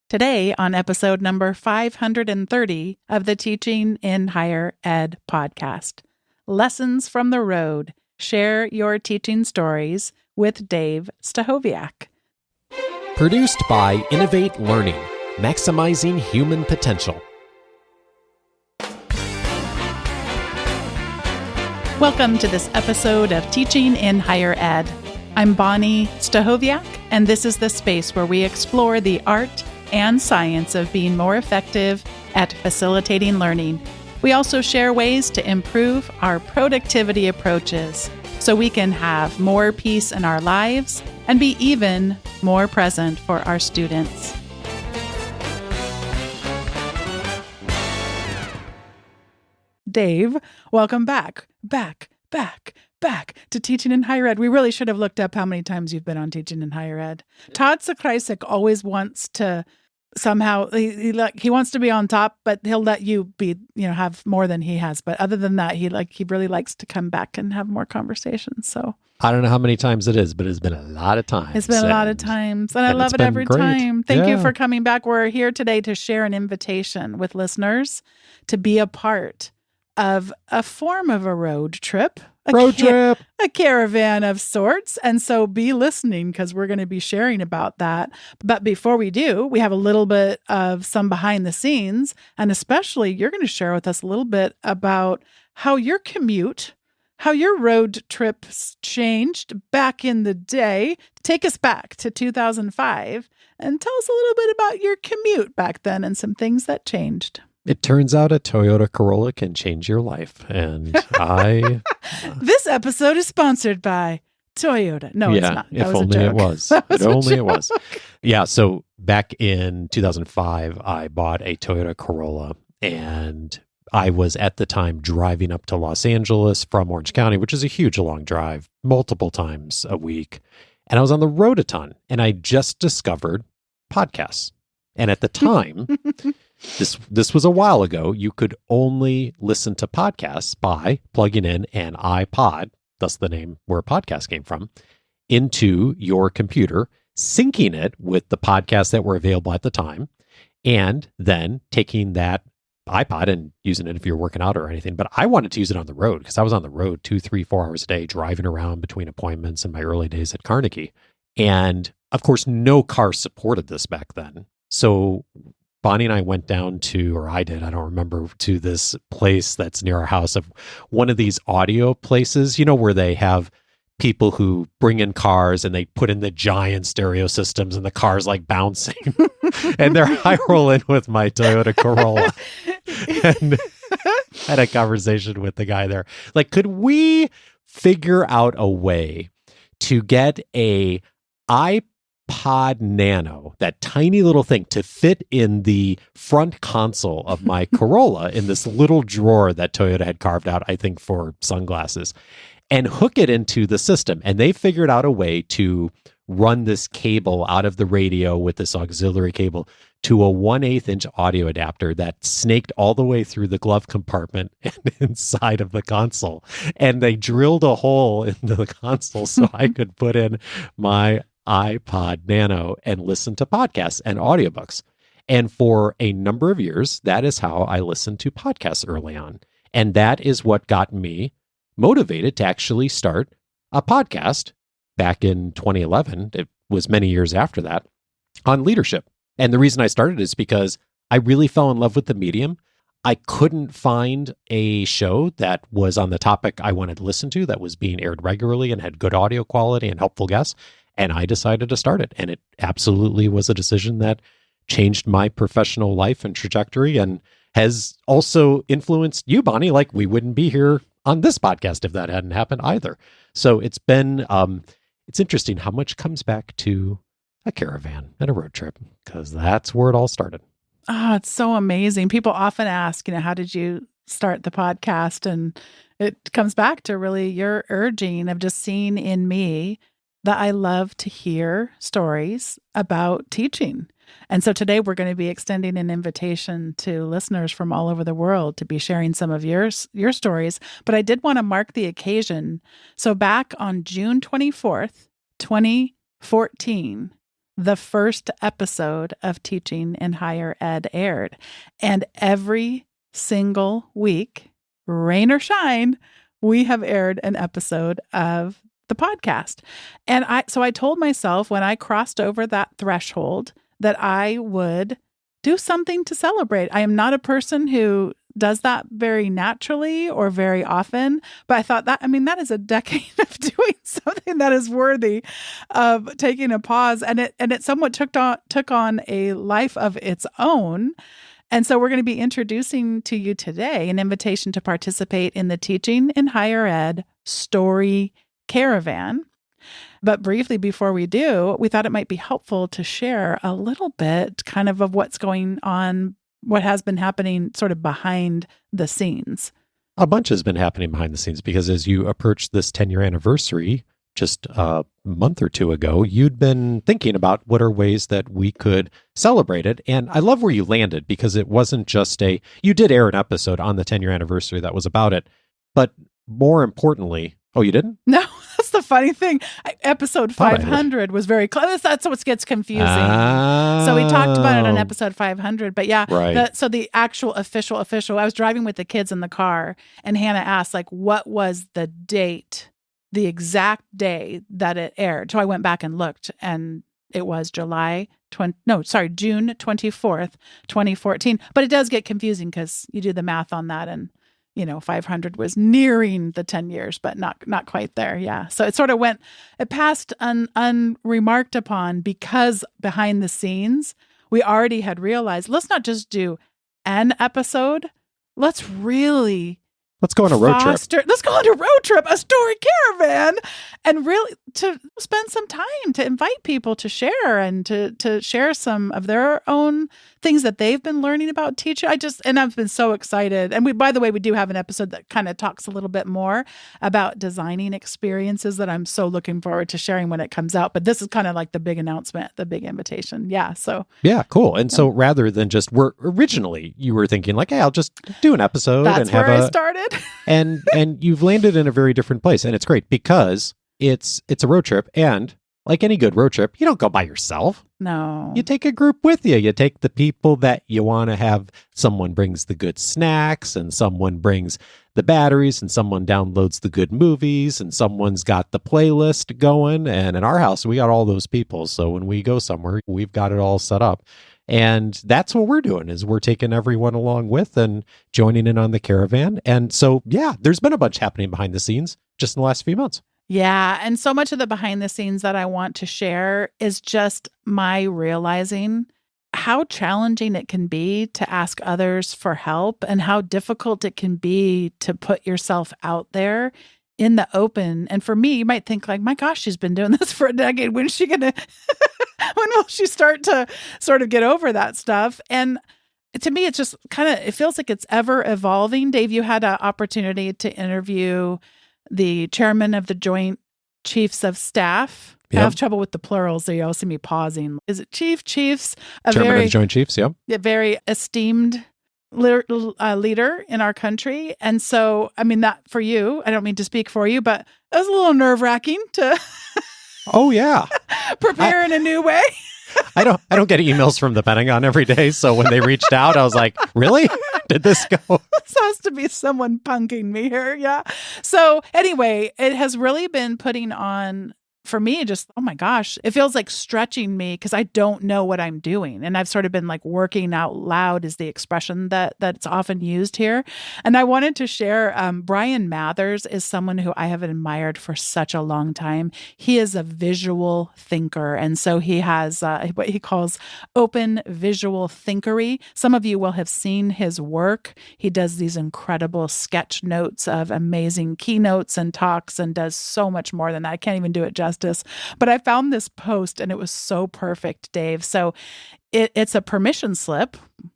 Today, on episode number 530 of the Teaching in Higher Ed podcast, Lessons from the Road. Share your teaching stories with Dave Stachowiak. Produced by Innovate Learning, maximizing human potential. Welcome to this episode of Teaching in Higher Ed. I'm Bonni Stachowiak, and this is the space where we explore the art and science of being more effective at facilitating learning. We also share ways to improve our productivity approaches so we can have more peace in our lives and be even more present for our students. Dave, welcome back to Teaching in Higher Ed. We really should have looked up how many times you've been on Teaching in Higher Ed. Todd Sakrysik always wants to somehow, he wants to be on top, but he'll let you be, have more than he has. But other than that, he really likes to come back and have more conversations. So I don't know how many times it is, but it's been a lot of times. It's been a lot of times, and I love it every time. Thank you for coming back. We're here today to share an invitation with listeners to be a part of a form of a road trip. A caravan of sorts. And so be listening because we're going to be sharing about that. But before we do, we have a little bit of some behind the scenes. And especially you're going to share with us a little bit about how your road trips changed back in the day. Take us back to 2005 and tell us a little bit about your commute back then and some things that changed. It turns out a Toyota Corolla can change your life. And This episode is sponsored by Toyota. No, it's not. If only it was. If only it was. Yeah, so back in 2005, I bought a Toyota Corolla, and I was at the time driving up to Los Angeles from Orange County, which is a huge long drive, multiple times a week. And I was on the road a ton, and I just discovered podcasts. And at the time, this was a while ago, you could only listen to podcasts by plugging in an iPod, thus the name where podcast came from, into your computer, syncing it with the podcasts that were available at the time, and then taking that iPod and using it if you're working out or anything. But I wanted to use it on the road because I was on the road 2, 3, 4 hours a day, driving around between appointments in my early days at Carnegie. And of course, no car supported this back then. So Bonnie and I went down to, or I did, I don't remember, to this place that's near our house, of one of these audio places, where they have people who bring in cars and they put in the giant stereo systems and the car's like bouncing. And I roll in with my Toyota Corolla and had a conversation with the guy there. Like, could we figure out a way to get a iPod Nano, that tiny little thing, to fit in the front console of my Corolla in this little drawer that Toyota had carved out, I think, for sunglasses, and hook it into the system? And they figured out a way to run this cable out of the radio with this auxiliary cable to a 1/8 inch audio adapter that snaked all the way through the glove compartment and inside of the console. And they drilled a hole into the console so I could put in my iPod Nano and listen to podcasts and audiobooks. And for a number of years, that is how I listened to podcasts early on. And that is what got me motivated to actually start a podcast back in 2011. It was many years after that, on leadership. And the reason I started is because I really fell in love with the medium. I couldn't find a show that was on the topic I wanted to listen to, that was being aired regularly and had good audio quality and helpful guests. And I decided to start it. And it absolutely was a decision that changed my professional life and trajectory, and has also influenced you, Bonnie. Like, we wouldn't be here on this podcast if that hadn't happened either. So it's been, it's interesting how much comes back to a caravan and a road trip, because that's where it all started. Oh, it's so amazing. People often ask, how did you start the podcast? And it comes back to really your urging of just seeing in me that I love to hear stories about teaching. And so today we're going to be extending an invitation to listeners from all over the world to be sharing some of your stories. But I did want to mark the occasion. So back on June 24th, 2014, the first episode of Teaching in Higher Ed aired. And every single week, rain or shine, we have aired an episode of the podcast. And so I told myself when I crossed over that threshold that I would do something to celebrate. I am not a person who does that very naturally or very often, but I thought that is a decade of doing something that is worthy of taking a pause, and it somewhat took on a life of its own. And so we're going to be introducing to you today an invitation to participate in the Teaching in Higher Ed Story Caravan. But briefly before we do, we thought it might be helpful to share a little bit kind of what's going on, what has been happening sort of behind the scenes. A bunch has been happening behind the scenes because as you approach this 10-year anniversary, just a month or two ago, you'd been thinking about what are ways that we could celebrate it. And I love where you landed because it wasn't just you did air an episode on the 10-year anniversary that was about it. But more importantly, oh, you didn't? No, that's the funny thing. Episode 500 was very close. That's what gets confusing. So we talked about it on episode 500. But yeah, right. So the actual official, I was driving with the kids in the car and Hannah asked, like, what was the date? The exact day that it aired. So I went back and looked, and it was June 24th, 2014. But it does get confusing because you do the math on that, and 500 was nearing the 10 years, but not quite there. Yeah. So it sort of it passed unremarked upon because behind the scenes, we already had realized, let's not just do an episode. Let's go on a road trip. Let's go on a road trip, a story caravan, and really to spend some time to invite people to share and to share some of their own things that they've been learning about teaching. I've been so excited. And by the way, we do have an episode that kind of talks a little bit more about designing experiences that I'm so looking forward to sharing when it comes out. But this is kind of like the big announcement, the big invitation. Yeah. So yeah, cool. And so rather than just originally you were thinking like, hey, I'll just do an episode. That's where I started. and you've landed in a very different place. And it's great because it's a road trip. And like any good road trip, you don't go by yourself. No. You take a group with you. You take the people that you want to have. Someone brings the good snacks, and someone brings the batteries, and someone downloads the good movies, and someone's got the playlist going. And in our house, we got all those people. So when we go somewhere, we've got it all set up. And that's what we're doing is we're taking everyone along with and joining in on the caravan. And so, yeah, there's been a bunch happening behind the scenes just in the last few months. Yeah. And so much of the behind the scenes that I want to share is just my realizing how challenging it can be to ask others for help and how difficult it can be to put yourself out there in the open. And for me, you might think like, my gosh, she's been doing this for a decade. When is she going to, when will she start to sort of get over that stuff? And to me, it's just it feels like it's ever evolving. Dave, you had an opportunity to interview the chairman of the Joint Chiefs of Staff. Yep. I have trouble with the plurals, so you all see me pausing. Is it chiefs? Chairman of the Joint Chiefs, yeah. A very esteemed leader in our country. And so, that for you, I don't mean to speak for you, but it was a little nerve-wracking to oh, yeah. prepare in a new way. I don't get emails from the Pentagon every day. So when they reached out, I was like, really? Did this go? This has to be someone punking me here. Yeah. So anyway, it has really been putting on, for me, just, oh my gosh, it feels like stretching me because I don't know what I'm doing. And I've sort of been like working out loud is the expression that's often used here. And I wanted to share, Brian Mathers is someone who I have admired for such a long time. He is a visual thinker. And so he has what he calls open visual thinkery. Some of you will have seen his work. He does these incredible sketch notes of amazing keynotes and talks and does so much more than that. I can't even do it justice. But I found this post and it was so perfect, Dave. So it's a permission slip.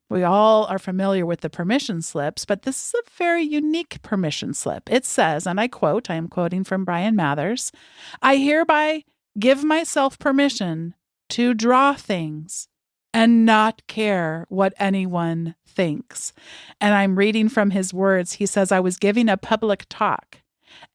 We all are familiar with the permission slips, but this is a very unique permission slip. It says, and I am quoting from Brian Mathers, "I hereby give myself permission to draw things and not care what anyone thinks." And I'm reading from his words. He says, "I was giving a public talk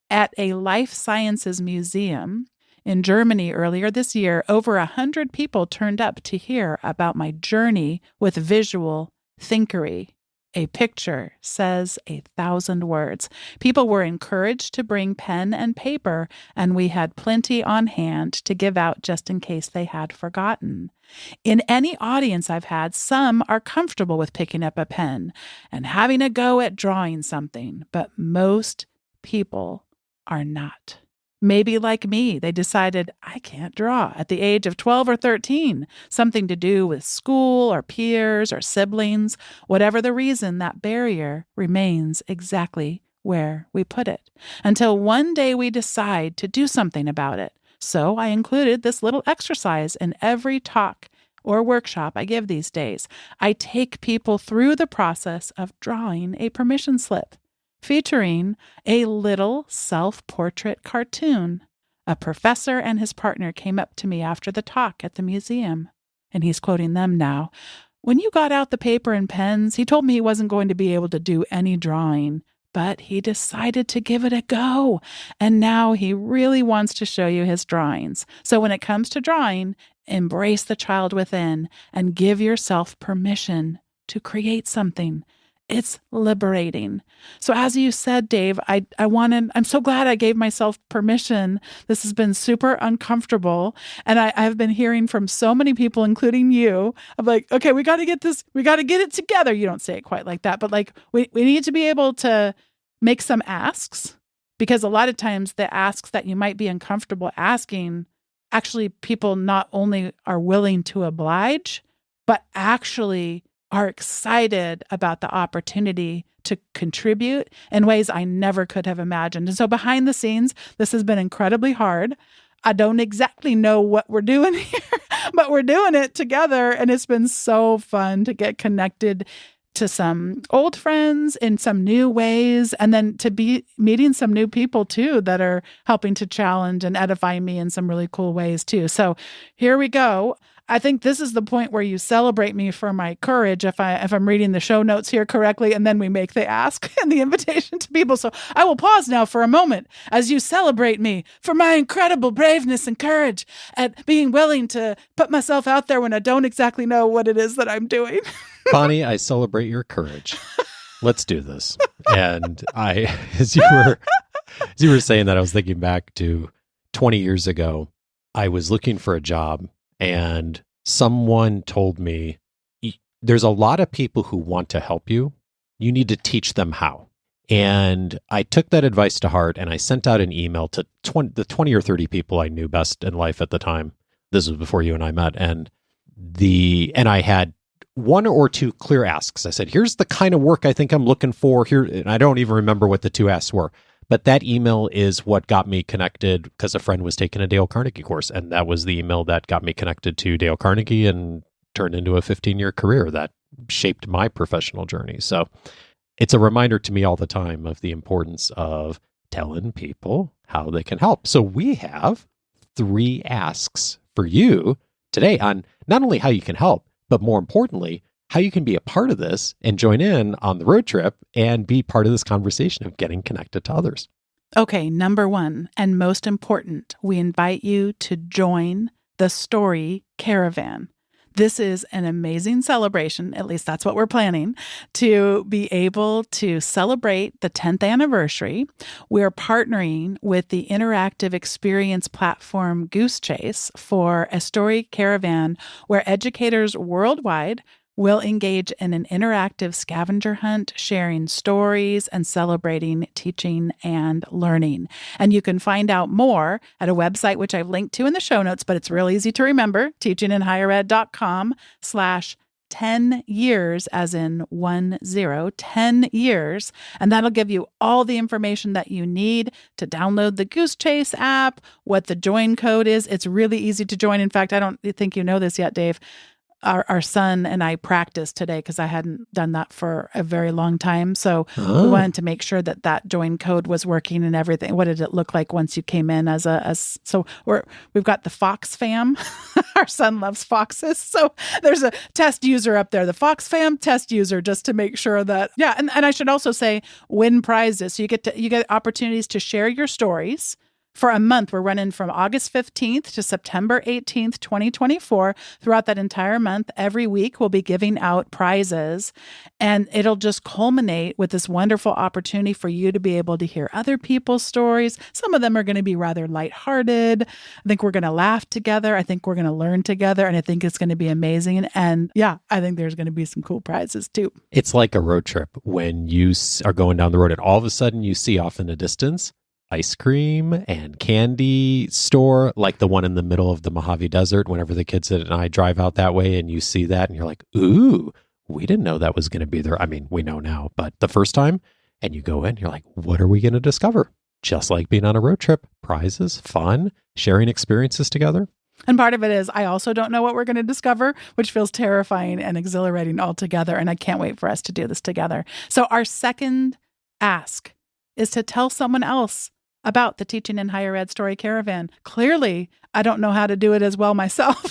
at a life sciences museum In Germany earlier this year, over 100 people turned up to hear about my journey with visual thinkery. A picture says 1,000 words. People were encouraged to bring pen and paper, and we had plenty on hand to give out just in case they had forgotten. In any audience I've had, some are comfortable with picking up a pen and having a go at drawing something, but most people are not. Maybe like me, they decided I can't draw at the age of 12 or 13, something to do with school or peers or siblings. Whatever the reason, that barrier remains exactly where we put it until one day we decide to do something about it. So I included this little exercise in every talk or workshop I give these days. I take people through the process of drawing a permission slip, featuring a little self-portrait cartoon. A professor and his partner came up to me after the talk at the museum, and he's quoting them now. When you got out the paper and pens, he told me he wasn't going to be able to do any drawing, but he decided to give it a go, and now he really wants to show you his drawings. So when it comes to drawing, embrace the child within and give yourself permission to create something. It's liberating. So as you said, Dave, I'm so glad I gave myself permission. This has been super uncomfortable. And I've been hearing from so many people, including you, of like, okay, we got to get it together. You don't say it quite like that, but like we need to be able to make some asks, because a lot of times the asks that you might be uncomfortable asking, actually people not only are willing to oblige, but actually are excited about the opportunity to contribute in ways I never could have imagined. And so behind the scenes, this has been incredibly hard. I don't exactly know what we're doing here, but we're doing it together. And it's been so fun to get connected to some old friends in some new ways, and then to be meeting some new people too that are helping to challenge and edify me in some really cool ways too. So here we go. I think this is the point where you celebrate me for my courage, if I'm reading the show notes here correctly, and then we make the ask and the invitation to people. So I will pause now for a moment as you celebrate me for my incredible braveness and courage at being willing to put myself out there when I don't exactly know what it is that I'm doing. Bonnie, I celebrate your courage. Let's do this. And as you were saying that, I was thinking back to 20 years ago. I was looking for a job, and someone told me, there's a lot of people who want to help you. You need to teach them how. And I took that advice to heart, and I sent out an email to the 20 or 30 people I knew best in life at the time. This was before you and I met. And I had one or two clear asks. I said, here's the kind of work I think I'm looking for here. And I don't even remember what the two asks were. But that email is what got me connected, because a friend was taking a Dale Carnegie course. And that was the email that got me connected to Dale Carnegie and turned into a 15-year career that shaped my professional journey. So it's a reminder to me all the time of the importance of telling people how they can help. So we have 3 asks for you today on not only how you can help, but more importantly, how you can be a part of this and join in on the road trip and be part of this conversation of getting connected to others. Okay, number 1, and most important, we invite you to join the Story Caravan. This is an amazing celebration, at least that's what we're planning, to be able to celebrate the 10th anniversary. We're partnering with the interactive experience platform Goose Chase for a story caravan where educators worldwide will engage in an interactive scavenger hunt, sharing stories and celebrating teaching and learning. And you can find out more at a website, which I've linked to in the show notes, but it's real easy to remember, teachinginhighered.com/10 years, as in 10 years. And that'll give you all the information that you need to download the Goose Chase app, what the join code is. It's really easy to join. In fact, I don't think you know this yet, Dave. Our son and I practiced today because I hadn't done that for a very long time. So we wanted to make sure that join code was working and everything. What did it look like once you came in so we've got the Fox fam. Our son loves foxes. So there's a test user up there, the Fox fam test user, just to make sure that, yeah. And I should also say win prizes. So you get opportunities to share your stories for a month. We're running from August 15th to September 18th, 2024. Throughout that entire month, every week we'll be giving out prizes, and it'll just culminate with this wonderful opportunity for you to be able to hear other people's stories. Some of them are going to be rather lighthearted. I think we're going to laugh together. I think we're going to learn together, and I think it's going to be amazing. And yeah, I think there's going to be some cool prizes too. It's like a road trip when you are going down the road and all of a sudden you see off in the distance ice cream and candy store, like the one in the middle of the Mojave Desert. Whenever the kids and I drive out that way and you see that and you're like, ooh, we didn't know that was going to be there. I mean, we know now, but the first time, and you go in, you're like, what are we going to discover? Just like being on a road trip, prizes, fun, sharing experiences together. And part of it is I also don't know what we're going to discover, which feels terrifying and exhilarating all together. And I can't wait for us to do this together. So our second ask is to tell someone else about the Teaching in Higher Ed Story Caravan. Clearly, I don't know how to do it as well myself.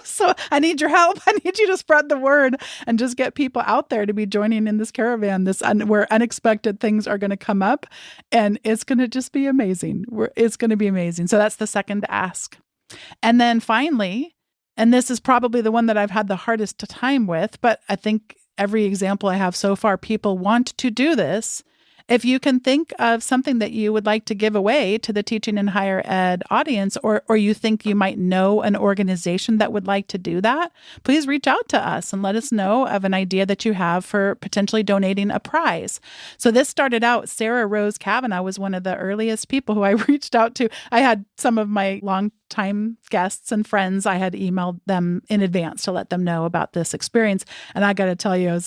So I need your help. I need you to spread the word and just get people out there to be joining in this caravan, where unexpected things are going to come up. And it's going to just be amazing. It's going to be amazing. So that's the second ask. And then finally, and this is probably the one that I've had the hardest time with, but I think every example I have so far, people want to do this. If you can think of something that you would like to give away to the Teaching in Higher Ed audience, or you think you might know an organization that would like to do that, please reach out to us and let us know of an idea that you have for potentially donating a prize. So this started out, Sarah Rose Kavanaugh was one of the earliest people who I reached out to. I had some of my longtime guests and friends, I had emailed them in advance to let them know about this experience. And I got to tell you,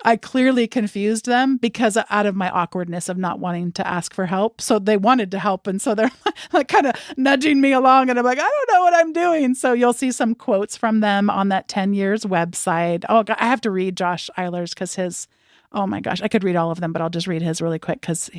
I clearly confused them because out of my awkwardness of not wanting to ask for help. So they wanted to help. And so they're like kind of nudging me along. And I'm like, I don't know what I'm doing. So you'll see some quotes from them on that 10 Years website. Oh, God, I have to read Josh Eiler's because oh my gosh, I could read all of them, but I'll just read his really quick because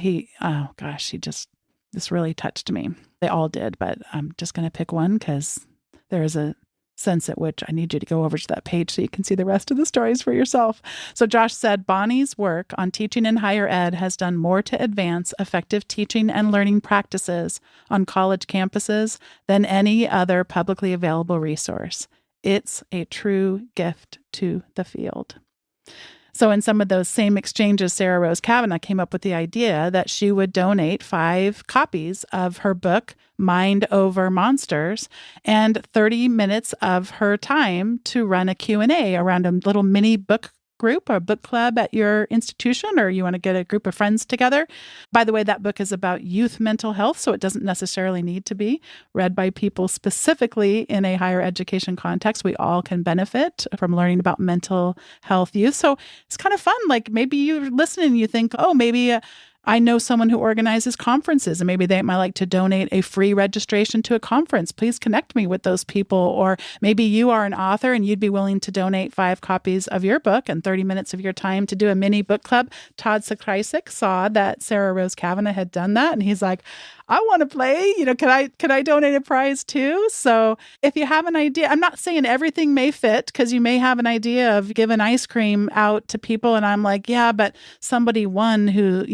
this really touched me. They all did, but I'm just going to pick one because there is a sense at which I need you to go over to that page so you can see the rest of the stories for yourself. So Josh said, Bonnie's work on teaching in higher ed has done more to advance effective teaching and learning practices on college campuses than any other publicly available resource. It's a true gift to the field. So in some of those same exchanges, Sarah Rose Kavanaugh came up with the idea that she would donate 5 copies of her book, Mind Over Monsters, and 30 minutes of her time to run a Q&A around a little mini book group or book club at your institution, or you want to get a group of friends together. By the way, that book is about youth mental health, so it doesn't necessarily need to be read by people specifically in a higher education context. We all can benefit from learning about mental health youth. So it's kind of fun. Like maybe you're listening and you think, oh, maybe I know someone who organizes conferences and maybe they might like to donate a free registration to a conference. Please connect me with those people. Or maybe you are an author and you'd be willing to donate 5 copies of your book and 30 minutes of your time to do a mini book club. Todd Sakrysik saw that Sarah Rose Kavanaugh had done that. And he's like, I want to play, can I donate a prize too? So if you have an idea, I'm not saying everything may fit because you may have an idea of giving ice cream out to people. And I'm like, yeah, but somebody won who,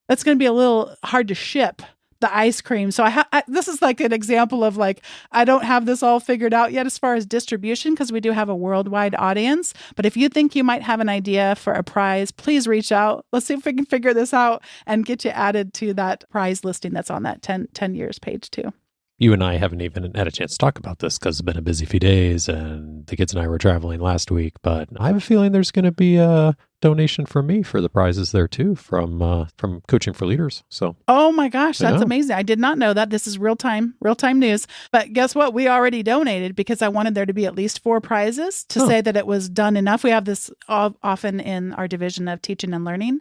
that's going to be a little hard to ship the ice cream. So this is like an example of like, I don't have this all figured out yet as far as distribution because we do have a worldwide audience. But if you think you might have an idea for a prize, please reach out. Let's see if we can figure this out and get you added to that prize listing that's on that 10 Years page too. You and I haven't even had a chance to talk about this because it's been a busy few days and the kids and I were traveling last week, but I have a feeling there's going to be a donation from me for the prizes there too from Coaching for Leaders. So, oh my gosh, that's amazing. I did not know that. This is real time news. But guess what? We already donated because I wanted there to be at least 4 prizes to say that it was done enough. We have this often in our division of teaching and learning.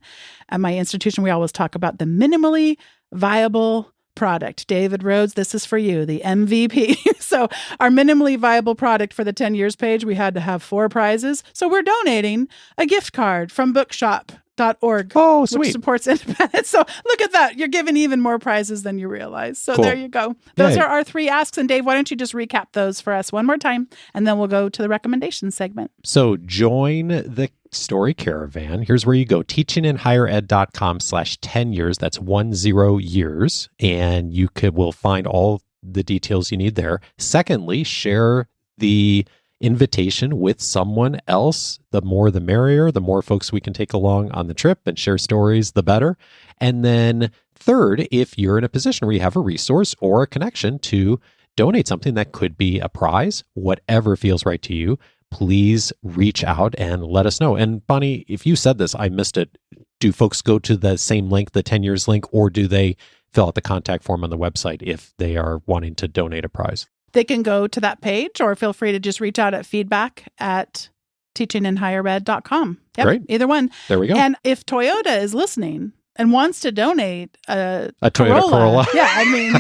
At my institution, we always talk about the minimally viable product. David Rhodes, this is for you, the MVP. So our minimally viable product for the 10 Years page, we had to have 4 prizes. So we're donating a gift card from bookshop.org. Oh, sweet. Which supports independence. So look at that. You're giving even more prizes than you realize. So There you go. Those are our 3 asks. And Dave, why don't you just recap those for us one more time? And then we'll go to the recommendation segment. So join the story caravan. Here's where you go, teachinginhighered.com/10years. That's 10 years. And you will find all the details you need there. Secondly, share the invitation with someone else. The more the merrier. The more folks we can take along on the trip and share stories, the better. And then third, if you're in a position where you have a resource or a connection to donate something that could be a prize, whatever feels right to you, please reach out and let us know. And Bonnie, if you said this, I missed it. Do folks go to the same link, the 10 years link, or do they fill out the contact form on the website if they are wanting to donate a prize? They can go to that page, or feel free to just reach out at feedback@teachinginhighered.com. Yep, Great. Either one. There we go. And if Toyota is listening and wants to donate a Toyota Corolla. Yeah, I mean,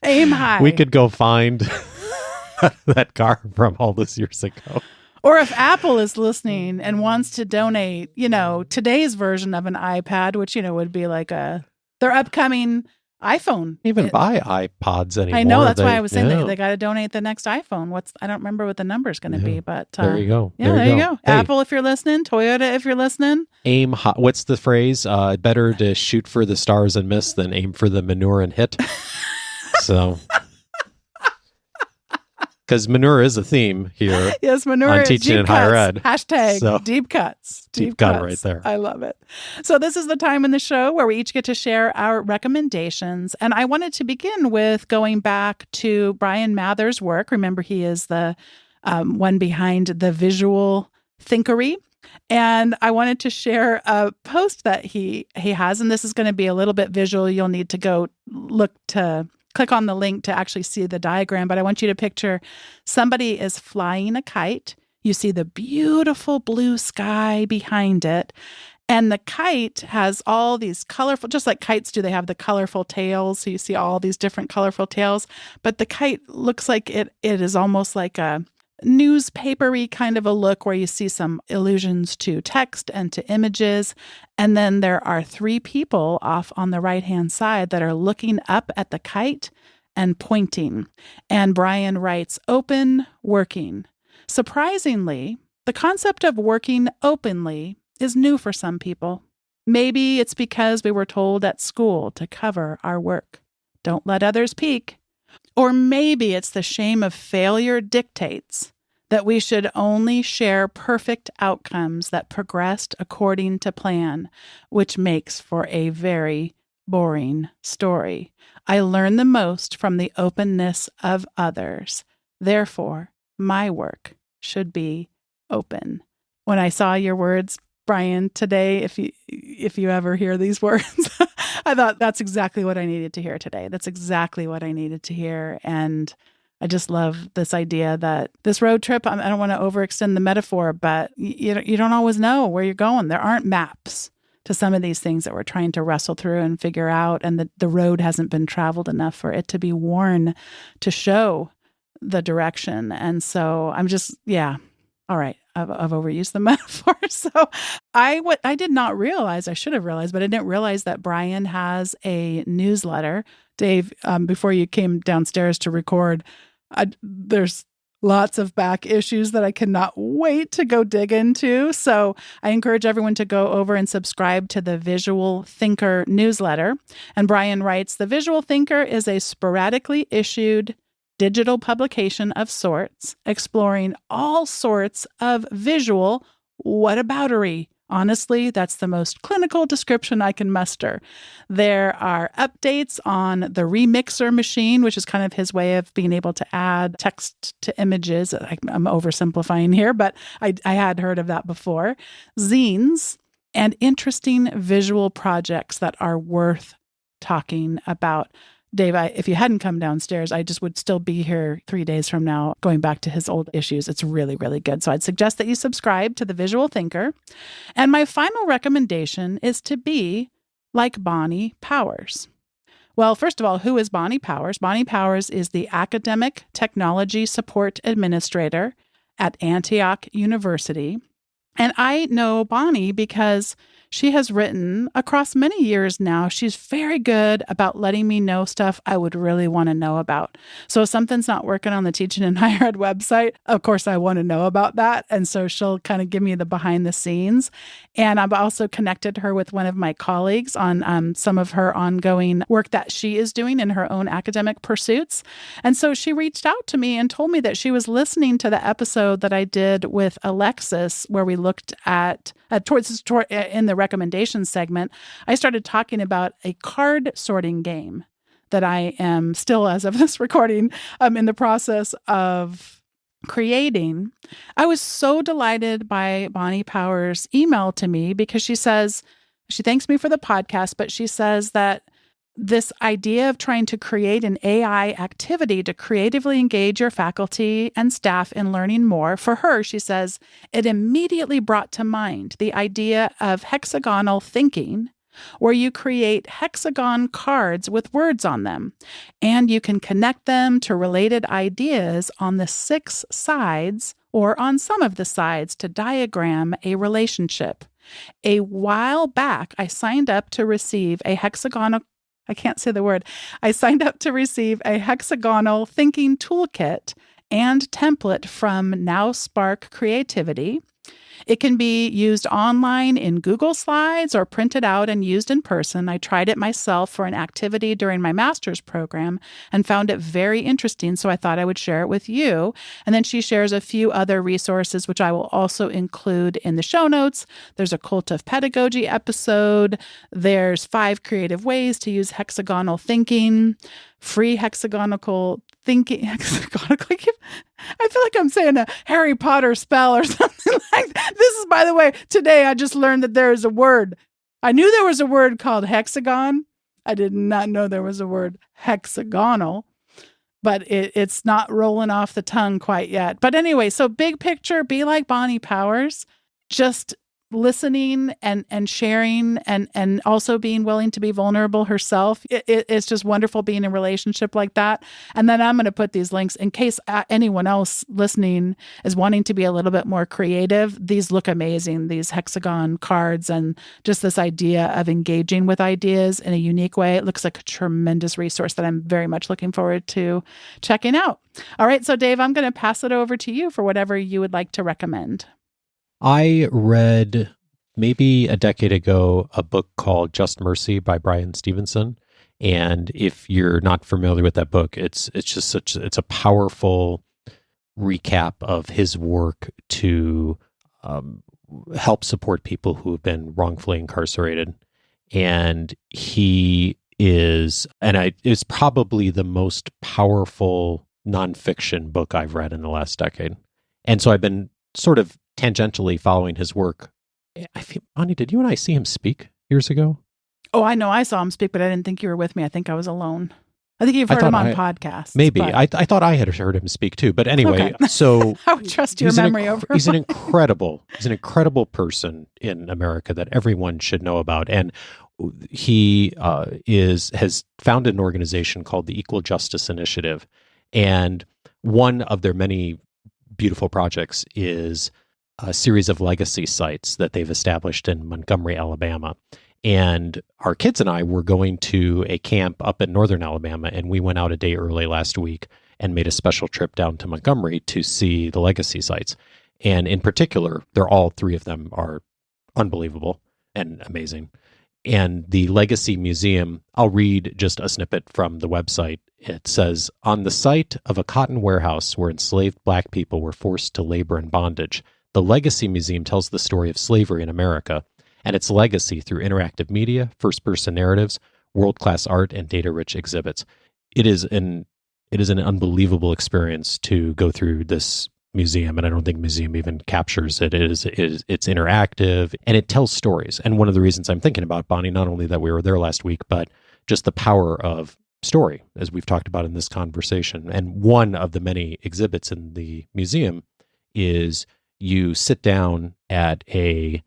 aim high. We could go find that car from all those years ago. Or if Apple is listening and wants to donate, today's version of an iPad, which, would be like their upcoming iPhone. Even buy iPods anymore. I know, that's why I was saying they got to donate the next iPhone. I don't remember what the number is going to be, but there you go. Yeah, there you go. Hey, Apple, if you're listening, Toyota, if you're listening. Aim high. What's the phrase? Better to shoot for the stars and miss than aim for the manure and hit. So, because manure is a theme here. Yes, manure on is teaching in higher ed. Hashtag so, deep cuts. Deep cut right there. I love it. So this is the time in the show where we each get to share our recommendations. And I wanted to begin with going back to Brian Mather's work. Remember, he is the one behind the Visual Thinkery. And I wanted to share a post that he has. And this is going to be a little bit visual. You'll need to go click on the link to actually see the diagram, but I want you to picture somebody is flying a kite. You see the beautiful blue sky behind it, and the kite has all these colorful, just like kites do, they have the colorful tails. So you see all these different colorful tails, but the kite looks like it is almost like a newspapery kind of a look where you see some allusions to text and to images. And then there are 3 people off on the right-hand side that are looking up at the kite and pointing. And Brian writes, open, working. Surprisingly, the concept of working openly is new for some people. Maybe it's because we were told at school to cover our work. Don't let others peek. Or maybe it's the shame of failure dictates that we should only share perfect outcomes that progressed according to plan, which makes for a very boring story. I learn the most from the openness of others. Therefore, my work should be open. When I saw your words, Brian, today, if you ever hear these words, I thought that's exactly what I needed to hear today. That's exactly what I needed to hear. And I just love this idea that this road trip, I don't want to overextend the metaphor, but you don't always know where you're going. There aren't maps to some of these things that we're trying to wrestle through and figure out. And the road hasn't been traveled enough for it to be worn to show the direction. And so I'm just, all right. I've overused the metaphor. So I did not realize, I should have realized, but I didn't realize that Brian has a newsletter. Dave, before you came downstairs to record, there's lots of back issues that I cannot wait to go dig into. So I encourage everyone to go over and subscribe to the Visual Thinker newsletter. And Brian writes, the Visual Thinker is a sporadically issued digital publication of sorts, exploring all sorts of visual whataboutery. Honestly, that's the most clinical description I can muster. There are updates on the remixer machine, which is kind of his way of being able to add text to images. I'm oversimplifying here, but I had heard of that before. Zines and interesting visual projects that are worth talking about. Dave, if you hadn't come downstairs, I just would still be here 3 days from now, going back to his old issues. It's really, really good. So I'd suggest that you subscribe to the Visual Thinker. And my final recommendation is to be like Bonni Powers. Well, first of all, who is Bonni Powers? Bonni Powers is the Academic Technology Support Administrator at Antioch University. And I know Bonni because she has written across many years now. She's very good about letting me know stuff I would really want to know about. So if something's not working on the Teaching in Higher Ed website, of course I want to know about that. And so she'll kind of give me the behind the scenes. And I've also connected her with one of my colleagues on some of her ongoing work that she is doing in her own academic pursuits. And so she reached out to me and told me that she was listening to the episode that I did with Alexis, where we looked at in the recommendations segment, I started talking about a card sorting game that I am still, as of this recording, in the process of creating. I was so delighted by Bonni Power's email to me because she thanks me for the podcast, but she says that this idea of trying to create an AI activity to creatively engage your faculty and staff in learning more, for her, she says, it immediately brought to mind the idea of hexagonal thinking, where you create hexagon cards with words on them, and you can connect them to related ideas on the 6 sides or on some of the sides to diagram a relationship. A while back, I signed up to receive a hexagonal thinking toolkit and template from Now Spark Creativity. It can be used online in Google Slides or printed out and used in person. I tried it myself for an activity during my master's program and found it very interesting, so I thought I would share it with you. And then she shares a few other resources, which I will also include in the show notes. There's a Cult of Pedagogy episode. There's 5 creative ways to use hexagonal thinking, free hexagonal thinking. I feel like I'm saying a Harry Potter spell or something like that. This is, by the way, today I just learned that there is a word. I knew there was a word called hexagon. I did not know there was a word hexagonal, but it's not rolling off the tongue quite yet. But anyway, so big picture, be like Bonni Powers, just listening and sharing and also being willing to be vulnerable herself. It's just wonderful being in a relationship like that. And then I'm going to put these links in case anyone else listening is wanting to be a little bit more creative. These look amazing, these hexagon cards, and just this idea of engaging with ideas in a unique way. It looks like a tremendous resource that I'm very much looking forward to checking out. All right, so Dave, I'm going to pass it over to you for whatever you would like to recommend. I read maybe a decade ago a book called Just Mercy by Brian Stevenson. And if you're not familiar with that book, it's a powerful recap of his work to help support people who have been wrongfully incarcerated. And it's probably the most powerful nonfiction book I've read in the last decade. And so I've been sort of tangentially following his work. I feel, Bonni, did you and I see him speak years ago? Oh, I know I saw him speak, but I didn't think you were with me. I think I was alone. I think you've heard him on podcasts. Maybe. I thought I had heard him speak too. But ananyway, okay. So I would trust your memory over He's an incredible person in America that everyone should know about. And he has founded an organization called the Equal Justice Initiative. And one of their many beautiful projects is a series of legacy sites that they've established in Montgomery, Alabama. And our kids and I were going to a camp up in northern Alabama, and we went out a day early last week and made a special trip down to Montgomery to see the legacy sites. And in particular, all 3 of them are unbelievable and amazing. And the Legacy Museum, I'll read just a snippet from the website. It says, on the site of a cotton warehouse where enslaved Black people were forced to labor in bondage, the Legacy Museum tells the story of slavery in America and its legacy through interactive media, first-person narratives, world-class art, and data-rich exhibits. It is an unbelievable experience to go through this museum, and I don't think museum even captures it. It's interactive, and it tells stories. And one of the reasons I'm thinking about, Bonni, not only that we were there last week, but just the power of story, as we've talked about in this conversation. And one of the many exhibits in the museum is you sit down at a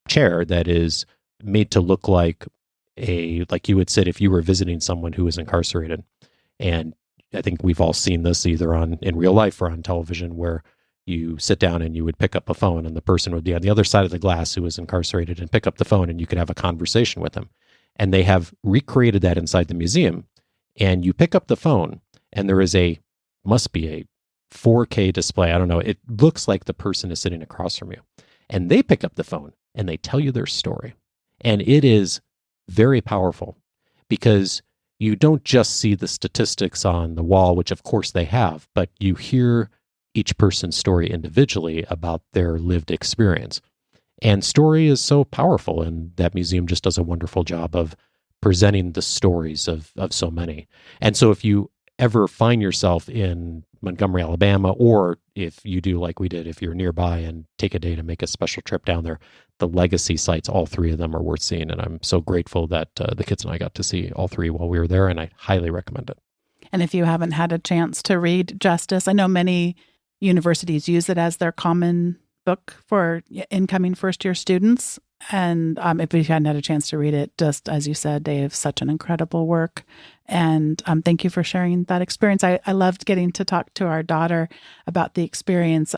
chair that is made to look like you would sit if you were visiting someone who was incarcerated. And I think we've all seen this either in real life or on television, where you sit down and you would pick up a phone, and the person would be on the other side of the glass who was incarcerated and pick up the phone, and you could have a conversation with them. And they have recreated that inside the museum. And you pick up the phone, and there is must be a 4K display. I don't know. It looks like the person is sitting across from you. And they pick up the phone and they tell you their story. And it is very powerful because you don't just see the statistics on the wall, which of course they have, but you hear each person's story individually about their lived experience. And story is so powerful, and that museum just does a wonderful job of presenting the stories of so many. And so if you ever find yourself in Montgomery, Alabama, or if you do like we did, if you're nearby and take a day to make a special trip down there, the legacy sites, all three of them are worth seeing. And I'm so grateful that the kids and I got to see all three while we were there, and I highly recommend it. And if you haven't had a chance to read Justice, I know many universities use it as their common book for incoming first-year students. And if you hadn't had a chance to read it, just as you said, Dave, such an incredible work. And thank you for sharing that experience. I loved getting to talk to our daughter about the experience.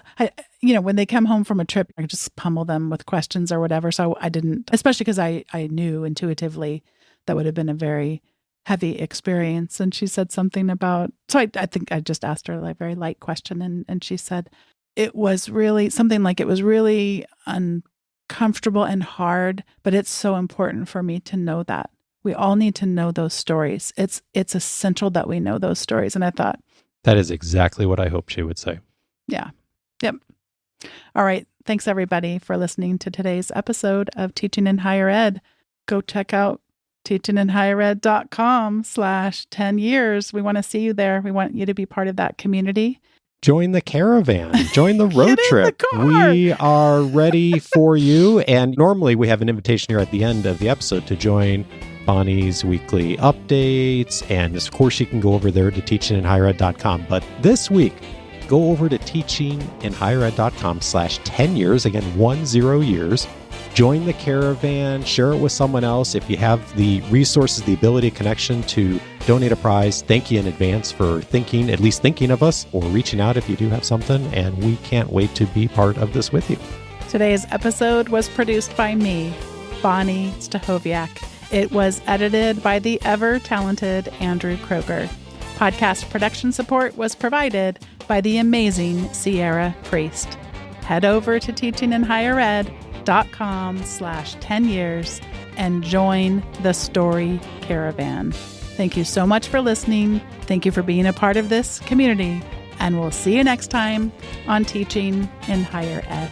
When they come home from a trip, I just pummel them with questions or whatever. So I didn't, especially because I knew intuitively that would have been a very heavy experience. And she said something about, so I think I just asked her a very light question. And she said, it was really something like, it was really uncomfortable and hard, but it's so important for me to know that. We all need to know those stories. It's essential that we know those stories. And I thought, that is exactly what I hoped she would say. Yeah. Yep. All right. Thanks everybody for listening to today's episode of Teaching in Higher Ed. Go check out teachinginhighered.com/10 years. We want to see you there. We want you to be part of that community. Join the caravan, join the road trip. We are ready for you. And normally we have an invitation here at the end of the episode to join Bonnie's weekly updates. And of course, you can go over there to teachinginhighered.com. But this week, go over to teachinginhighered.com/10 years. Again, 10 years. Join the caravan, share it with someone else. If you have the resources, the ability, connection to donate a prize, thank you in advance for at least thinking of us, or reaching out if you do have something. And we can't wait to be part of this with you. Today's episode was produced by me, Bonnie Stachowiak. It was edited by the ever-talented Andrew Kroger. Podcast production support was provided by the amazing Sierra Priest. Head over to teachinginhighered.com/10 years and join the Story Caravan. Thank you so much for listening. Thank you for being a part of this community. And we'll see you next time on Teaching in Higher Ed.